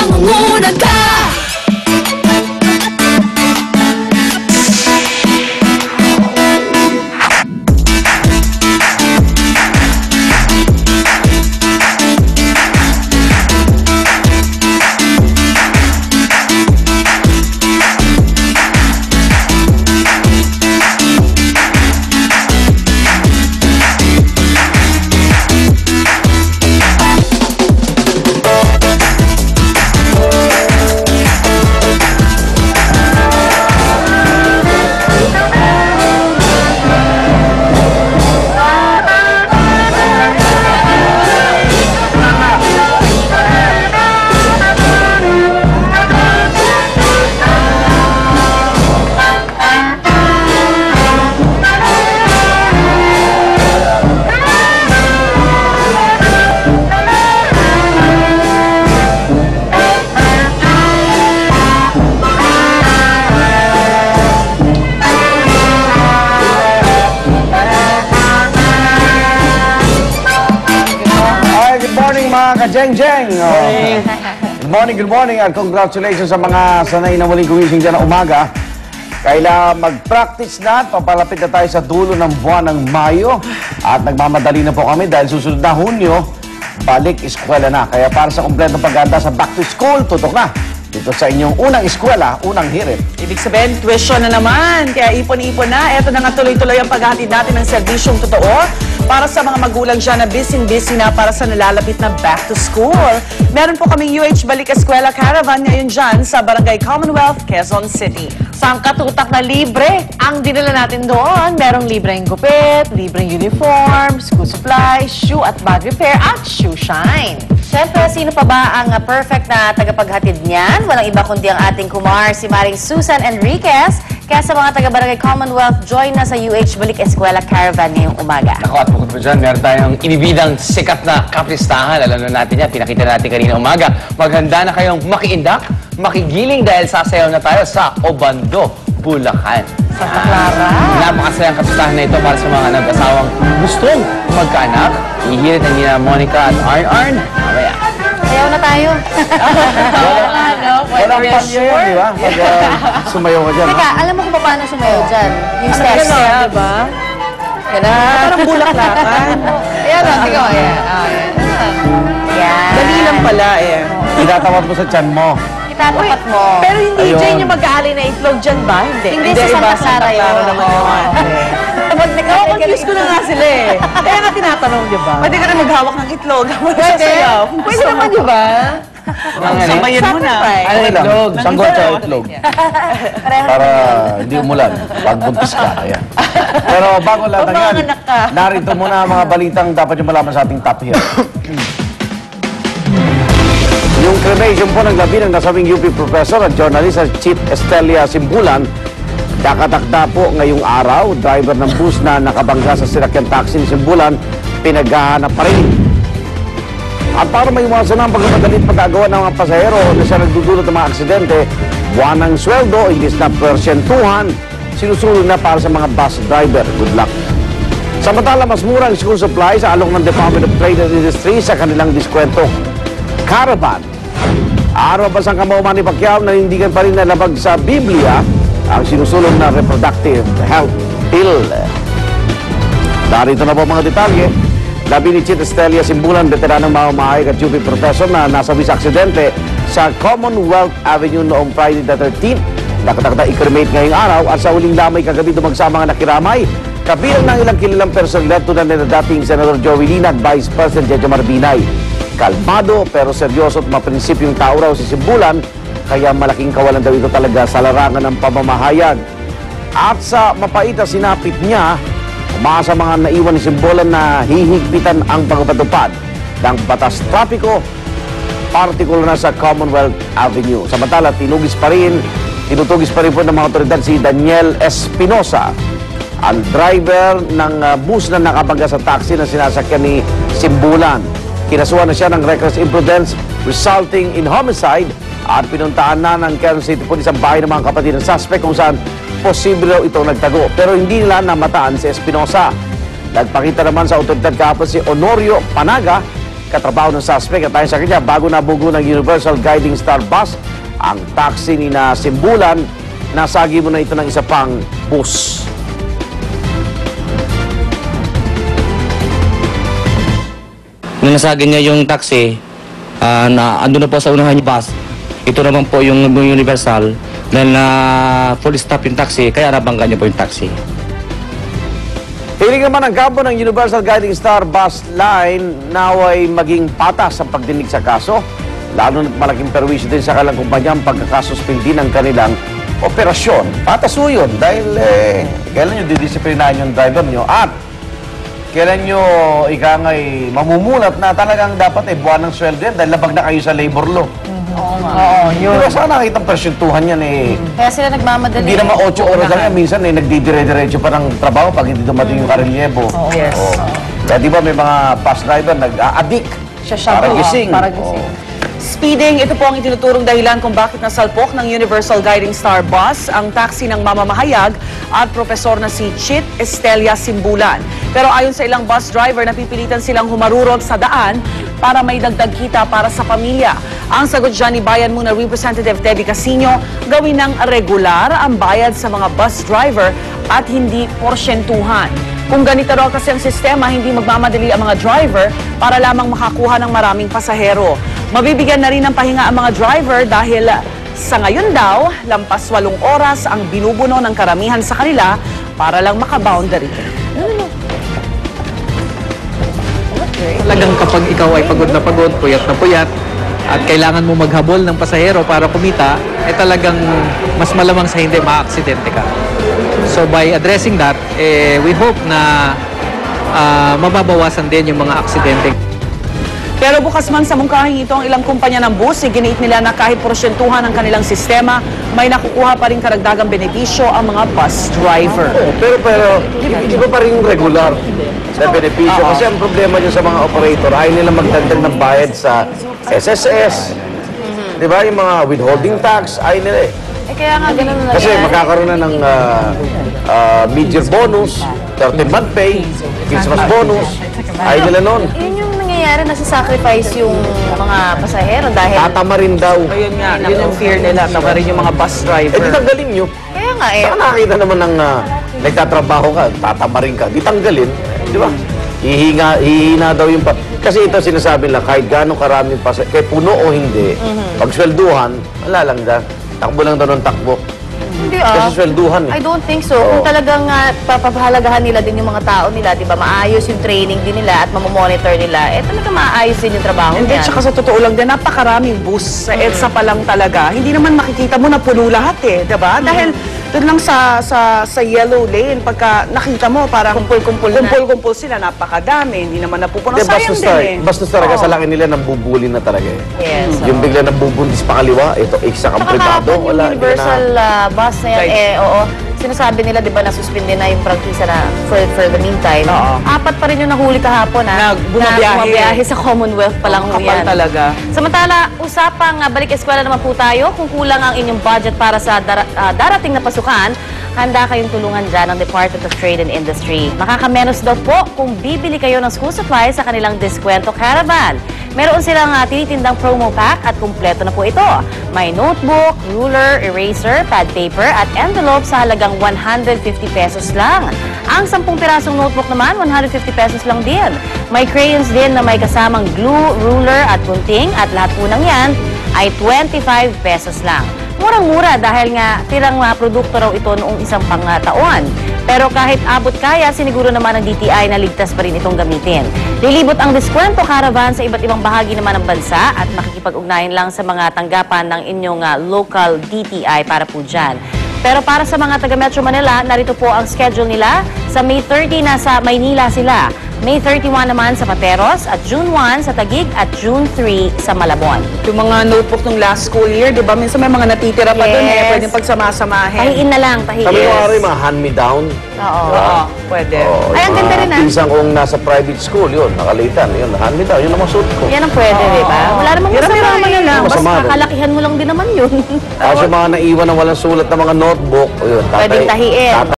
mangunguna ka. Jeng-jeng! Good morning at congratulations sa mga sanay na muling gumising dyan na umaga. Kailangan mag-practice na at papalapit na tayo sa dulo ng buwan ng Mayo. At nagmamadali na po kami dahil susunod na Hunyo, balik eskwela na. Kaya para sa kumpletong paghanda sa back to school, tutok na. Dito sa inyong unang eskwela, unang hirit. Ibig sabihin, tuition na naman. Kaya ipon-ipon na. Eto na nga tuloy-tuloy ang paghahatid natin ng serbisyong totoo para sa mga magulang dyan na busy-busy na para sa nalalapit na back to school. Meron po kaming UH Balik Eskwela Caravan ngayon dyan sa Barangay Commonwealth, Quezon City. Sangkatutak na libre ang dinala natin doon. Merong libreng gupit, libreng uniform, school supplies, shoe at bag repair at shoe shine. Siyempre, sino pa ba ang perfect na tagapaghatid niyan? Walang iba kundi ang ating kumar, si Maring Susan Enriquez. Kaya sa mga taga-Barangay Commonwealth, join na sa UH Balik Eskwela Caravan ngayong umaga. Ako at bukod pa dyan, meron tayong inibidang sikat na kapistahan. Alam na natin yan, pinakita natin kanina umaga. Maghanda na kayong makiindak, makigiling dahil sasayaw na tayo sa Obando, Bulacan. Santa Clara. Napakasayang kapistahan na ito para sa mga nag-asawang gustong magkaanak. Ihirit ang nina Monica at Arn. Mamaya. Sayaw na tayo. Walang pasya yun, di ba? Pag sumayaw ka dyan. Teka, alam mo kung paano sumayaw dyan? Yung steps. Gano'n, diba? Gano'n. Parang bulaklakan. Ayan o, tingnan mo. Ayan. Yan. Dali lang pala eh. Itatawad mo sa tiyan mo. Itatapat mo. Pero hindi Ayun. dyan yung mag-aalay na itlog dyan ba? Hindi. Hindi sa Santa Clara yun. naman naman. Confuse ko na nga sila eh. Kaya nga tinatanong, di ba? Pwede ka rin maghawak ng itlog. Pwede. Pwede naman, di ba? Samayin mo na. Ano lang? Sanggol sa itlog. Para hindi umulan. Pagbuntis ka. Ayan. Pero bago lahat ng yan, Umanganak ka. narito muna ang mga balitang dapat nyo malaman sa ating top here. Yung cremation po ng gabi ng nasabing UP professor at journalist at Chief Estelia Simbulan, kakatakda po ngayong araw. Driver ng bus na nakabangga sa sinakyan taxi ni Simbulan, pinaghahanap pa rin. At para maiwasan ang pagkakadalit pagkagawa ng mga pasahero na siya nagdudulot ng mga aksidente, buwan ng sweldo, imbis na persyentuhan, sinusulong na para sa mga bus driver. Good luck. Samantala, mas murang school supplies sa alok ng Department of Trade and Industry sa kanilang diskwento. Caravan. Araw ba sa kamauman ni Pacquiao, nanindigan pa rin na labag sa Biblia ang sinusulong na reproductive health bill. Narito na po mga detalye. Labi ni Chief Estelia Simbulan, veteranong mamamahayag at UP professor na nasabi sa aksidente sa Commonwealth Avenue noong Friday the 13th. Nakatakda i-cremate ngayong araw at sa huling lamay kagabi dumagsama ang nakiramay. Kabilang ng ilang kilalang personalidad tulad na dating Senador Joey Lina at Vice President Jejo Marbinay. Kalmado pero seryoso at maprinsipyong tao raw si Simbulan, kaya malaking kawalan daw ito talaga sa larangan ng pamamahayag. At sa mapait na sinapit niya, umasa mga naiwan ni Simbulan na hihigpitan ang pagpapatupad ng batas trapiko, partikular na sa Commonwealth Avenue. Samantala, tinutugis pa rin po ng mga otoridad si Daniel Espinosa, ang driver ng bus na nakabangga sa taxi na sinasakyan ni Simbulan. Kinasuhan na siya ng reckless imprudence resulting in homicide at pinuntaan na ng Quezon City Police ang bahay ng mga kapatid ng suspect kung saan posible raw itong nagtago. Pero hindi nila namataan si Espinosa. Nagpakita naman sa otoridad kahapon si Honorio Panaga katrabaho ng suspect. At tayo sa kanya, bago nabugo ng Universal Guiding Star Bus, ang taxi ni na Simbulan, nasagi mo na ito ng isa pang bus. Nung nasagin niya yung taxi, na ando na po sa unahan yung bus, ito naman po yung Universal, dahil na full stop yung taxi, kaya nabangga niya po yung taxi. Hiling naman ang kampo ng Universal Guiding Star Bus Line naway maging patas ang pagdinig sa kaso. Lalo na't malaking perwisyo din sa kanilang kumpanya ang pagkakasuspindi ng kanilang operasyon. Patas ho yun dahil kailan nyo didisiplinahin yung driver nyo at kailan nyo ikangay mamumulat na talagang dapat buwan ng sweldo yan dahil labag na kayo sa labor law. Oo, yun. Diba saan nakita ang presyuntuhan yan Kaya sila nagmamadali. Hindi naman 8 oras lang yan. Minsan nagdidire-diretso pa ng trabaho pag hindi dumating yung karelyebo. Yes. Kaya di ba may mga bus driver nag-a-addict para gising. Para gising. Speeding, ito po ang itinuturong dahilan kung bakit nasalpok ng Universal Guiding Star Bus ang taxi ng mamamahayag at profesor na si Chit Estelia Simbulan. Pero ayon sa ilang bus driver, napipilitan silang humarurot sa daan para may dagdag kita para sa pamilya. Ang sagot dyan ni Bayan Muna Representative Teddy Casino, gawin ng regular ang bayad sa mga bus driver at hindi porsyentuhan. Kung ganito raw kasi ang sistema, hindi magmamadali ang mga driver para lamang makakuha ng maraming pasahero. Mabibigyan na rin ng pahinga ang mga driver dahil sa ngayon daw, lampas 8 oras ang binubuno ng karamihan sa kanila para lang makaboundary. Talagang kapag ikaw ay pagod, puyat na puyat, at kailangan mo maghabol ng pasahero para kumita, talagang mas malamang sa hindi maaksidente ka. So by addressing that, we hope na mababawasan din yung mga aksidente. Pero bukas man sa mungkahing ito ang ilang kumpanya ng bus, giniit nila na kahit porsyentuhan ng kanilang sistema, may nakukuha pa rin karagdagang benepisyo ang mga bus driver. Pero iba pa rin yung regular na benepisyo. Kasi ang problema nyo sa mga operator, ayaw nila magdagdag ng bayad sa SSS. Di ba? Yung mga withholding tax, ayaw nila Kaya nga ganun na Kasi magkakaroon na ng mid-year bonus, 13-month pay, Christmas bonus, ayaw nila nun. Yun yung nangyayari, nasa-sacrifice yung mga pasahero dahil... Tatama rin daw. Ayun nga, yun ang fear nila, tama rin yung mga bus driver. Di tanggalin nyo. Kaya nga Saka nakakita naman ng nagtatrabaho ka, tatama rin ka, di tanggalin. Di ba? Hihina daw yung kasi ito sinasabi lang, kahit gano'ng karaming kay puno o hindi, pag swelduhan, wala lang dyan. Takbo lang daw ng takbo. Hindi Kasi swelduhan I don't think so. Kung talagang papahalagahan nila din yung mga tao nila, di ba, maayos yung training din nila at mamomonitor nila, talaga maayos din yung trabaho Hindi, niyan. tsaka sa totoo lang din, napakaraming bus sa EDSA pa lang talaga. Hindi naman makikita mo na puno lahat diba? Dahil doon lang sa yellow lane, pagka nakita mo, parang kumpul-kumpul sila, napakadami. Hindi naman napupuno. Sayang din Bastos talaga sa laki nila, nambubuli na talaga Yes, Yung bigla nambubundis pa kaliwa, ito, isa kang privado, Yung wala. universal bus na yan, oo. Sinasabi nila, di ba, nasuspindi na yung prangkisa na for the meantime. Oo. 4 pa rin yung nahuli kahapon, Na bumabiyahe. sa Commonwealth pa lang Kapal yan. talaga. Samantala, usapang balik eskwela naman po tayo. Kung kulang ang inyong budget para sa darating na pasukan, handa kayong tulungan dyan ng Department of Trade and Industry. Makakamenos daw po kung bibili kayo ng school supplies sa kanilang Diskwento Caravan. Meron silang tinitindang promo pack at kumpleto na po ito. May notebook, ruler, eraser, pad paper at envelope sa halagang 150 pesos lang. Ang 10 pirasong notebook naman, 150 pesos lang din. May crayons din na may kasamang glue, ruler at gunting at lahat po ng yan ay 25 pesos lang. Murang-mura dahil nga tirang produkto raw ito noong isang taon. Pero kahit abot kaya, siniguro naman ng DTI na ligtas pa rin itong gamitin. Lilibot ang Diskwento Caravan sa iba't ibang bahagi naman ng bansa at makikipag-ugnayan lang sa mga tanggapan ng inyong local DTI para po dyan. Pero para sa mga taga Metro Manila, narito po ang schedule nila. Sa May 30 nasa Maynila sila. May 31 naman sa Pateros at June 1 sa Taguig at June 3 sa Malabon. Yung mga notebook ng last school year, di ba? Minsan may mga natitira pa doon pwedeng pagsama-samahin. Tahiin na lang, tahiin. Kami ko mga hand-me-down. Oo. Pwede. Ay, ang ganda rin Pinsang kong nasa private school, yun, nakalitan, yun, hand-me-down, yun ang suot ko. Yan ang pwede, di ba? Wala namang Hirap-hiraman na lang. Basta Masama rin. kakalakihan mo lang din naman yun. Kasi mga naiwan ng walang sulat na mga notebook, yun, Pwedeng tahiin.